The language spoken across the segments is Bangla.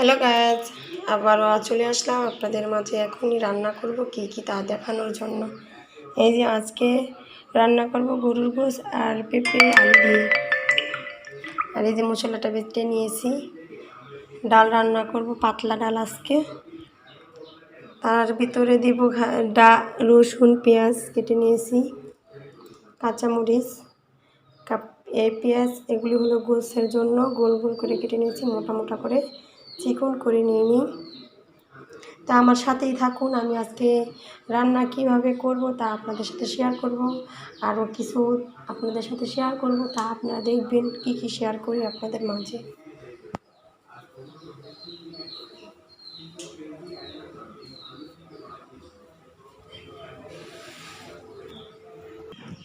হ্যালো গাইজ, আবারও চলে আসলাম আপনাদের মাঝে। এখনই রান্না করব কি কি তা দেখানোর জন্য। এই যে আজকে রান্না করব গরুর গোশ আর পেঁপে আলু দিয়ে। আর এই যে মশলাটা বেটে নিয়েছি। ডাল রান্না করব, পাতলা ডাল আজকে। তার ভিতরে দিব রসুন পেঁয়াজ কেটে নিয়েছি, কাঁচামরিচ, এই পেঁয়াজ এগুলি হলো গোশের জন্য গোল গোল করে কেটে নিয়েছি, মোটা মোটা করে চিকন করে নিয়ে নিই। তা আমার সাথেই থাকুন, আমি আজকে রান্না কিভাবে করব তা আপনাদের সাথে শেয়ার করব। আরও কিছু আপনাদের সাথে শেয়ার করব, তা আপনারা দেখবেন কি কি শেয়ার করি আপনাদের মাঝে।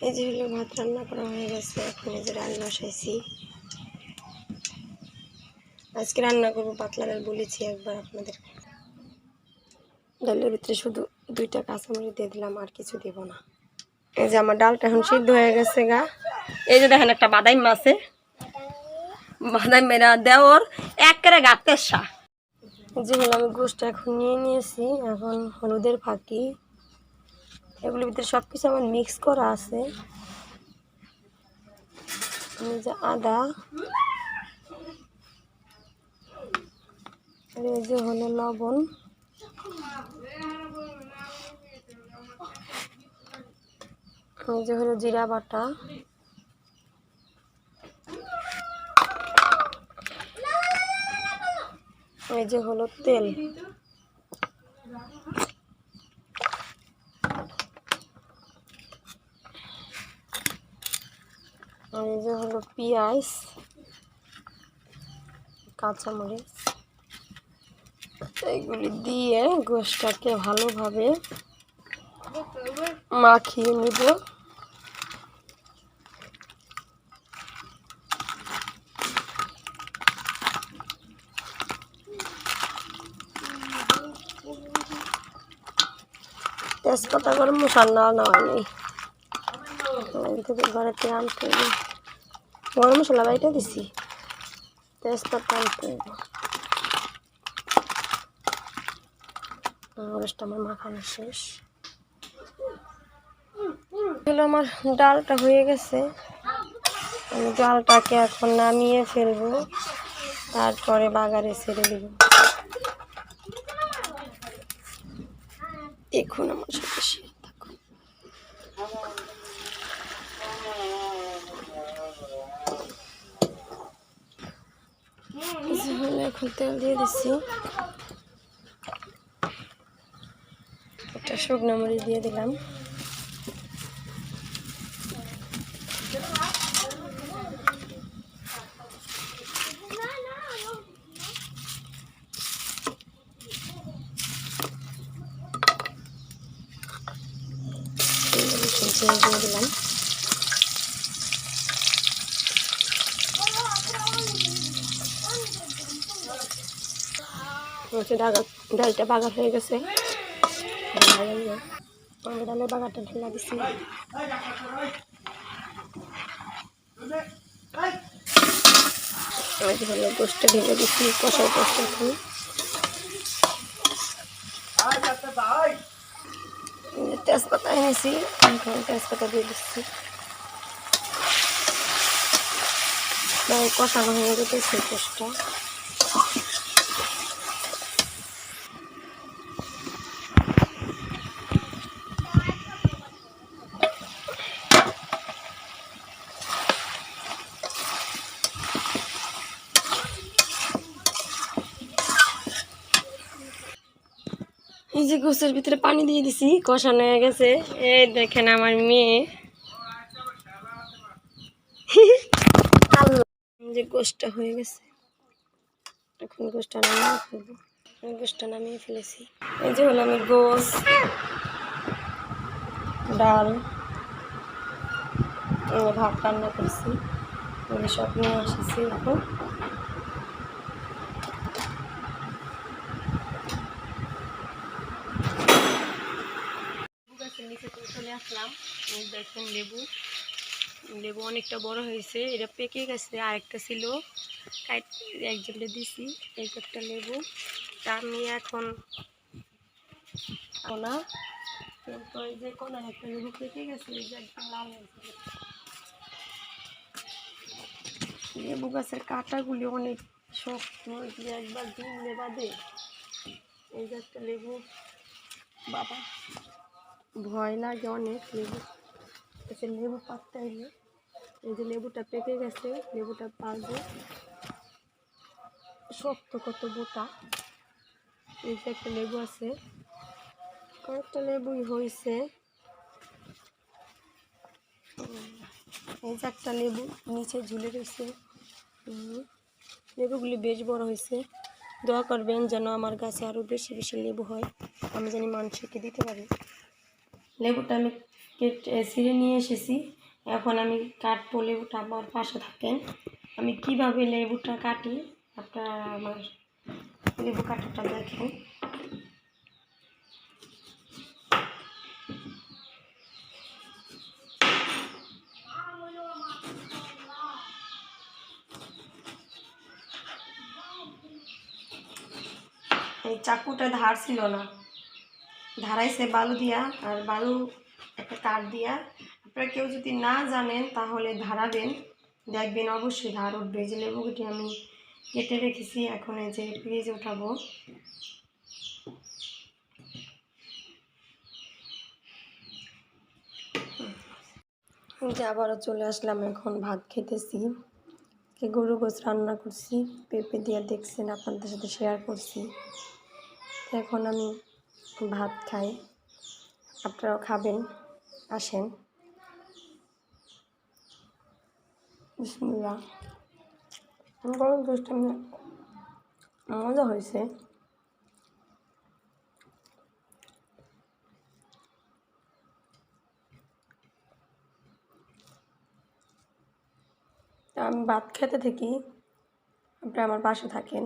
এই যে হলো ভাত রান্না করা হয়ে গেছে, এখন এই যে ডাল বসাইছি। আজকে রান্না করব পাতলা ডাল, বলেছি একবার আপনাদের। ডালের ভিতরে শুধু 2টা কাঁচামরিচ দিয়ে দিলাম, আর কিছু দেব না। এই যে আমার ডালটা এখন সিদ্ধ হয়ে গেছে গা। এই যে দেখেন একটা বাদাম আছে, বাদাম মেরা দেওয়ার একেবারে গাতের সা। যে হলো আমি গোশটা এখন নিয়ে নিয়েছি, এখন হলুদের ফাঁকি, এগুলোর ভিতরে সব কিছু আমার মিক্স করা আছে। এই যে আদা, আর এই যে হলো লবণ, এই যে হলো জিরা বাটা, এই যে হলো তেল, আর এই যে হলো পেঁয়াজ, কাঁচামরিচ। এইগুলি দিয়ে গোশটাকে ভালোভাবে মাখিয়ে নিব। তেজপাতা গরম মশলা নেওয়া নেই, ঘরের থেকে আনতে হবে। গরম মশলা বাইটা দিছি, তেজপাতা আনতে হবে। রসটা আমার মাখানো শেষ হলো। আমার ডালটা হয়ে গেছে, আমি ডালটাকে এখন নামিয়ে ফেলবো, তারপরে বাগারে ছেড়ে দেব। দেখুন আমার সাথে শেয়ার থাকুন। এখন তেল দিয়ে দিচ্ছি, একটা শুকনো মরিচ দিয়ে দিলাম, দিয়ে দিলাম। ডালটা বাগার হয়ে গেছে, ডালের বাগারটা ঢেলা দিচ্ছি। গোশটা ঢেলে দিচ্ছি, কষাই কষাই তেজপাতা এনেছি, তেজপাতা দিয়ে দিচ্ছি। কষানো হয়ে গেছে গোশটা। এই যে গোশের ভিতরে পানি দিয়ে দিছি, কষানো হয়ে গেছে। এই দেখেন আমার মেয়ে, যে গোশটা হয়ে গেছে, এখন গোশটা নামিয়ে ফেলবো। গোশটা নামিয়ে ফেলেছি। এই যে হলো আমি গোশ, ডাল, ভাত রান্না করছি, ওগুলি সব নিয়ে আসছি। এখন নিচে চলে আসলাম, দেখুন লেবু, লেবু অনেকটা বড় হয়েছে, এটা পেকে গেছে, আরেকটা ছিল একজনকে দিছি। এই একটা লেবু তা আমি এখন কোনা, তারপর যে কোনার একটা লেবু পেকে গেছে, এই যে একদম লাল হয়েছে। লেবু গাছের কাঁটাগুলি অনেক শক্ত, যে একবার দুমলে বাদে। এই যে একটা লেবু, বাবা ভয় লাগে অনেক লেবু, লেবু পাততে হইলে। এই যে লেবুটা পেকে গেছে, লেবুটা পারবো, শক্ত কত বোটা। এই যে একটা লেবু আছে, কয়েকটা লেবুই হয়েছে। এই যে একটা লেবু নিচে ঝুলে রয়েছে। লেবুগুলি বেশ বড় হয়েছে। দোয়া করবেন যেন আমার গাছে আরও বেশি বেশি লেবু হয়, আমি জানি মানুষকে দিতে পারি। লেবুটা আমি ছিঁড়ে নিয়ে এসেছি, এখন আমি কাটবো লেবুটা। আমার পাশে থাকেন, আমি কিভাবে লেবুটা কাটি, আপনারা আমার লেবু কাটাটা দেখেন। এই চাকুটা ধার ছিল না, ধারাইছে বালু দিয়া, আর বালু একটা কাঠ দিয়া। আপনারা কেউ যদি না জানেন তাহলে ধারাবেন, দেখবেন অবশ্যই ধার উঠবে। যে লেবুগুটি আমি কেটে রেখেছি, এখন এই যে ফ্রিজে উঠাবো। যে আবারও চলে আসলাম, এখন ভাত খেতেছি। গরু গোছ রান্না করছি, পেঁপে দিয়ে দেখছেন, আপনাদের সাথে শেয়ার করছি। এখন আমি ভাত খাই, আপনারাও খাবেন, আসেন। বিসমিল্লাহ। গরুর গোছটা মজা হয়েছে। আমি ভাত খেতে থাকি, আপনারা আমার পাশে থাকেন।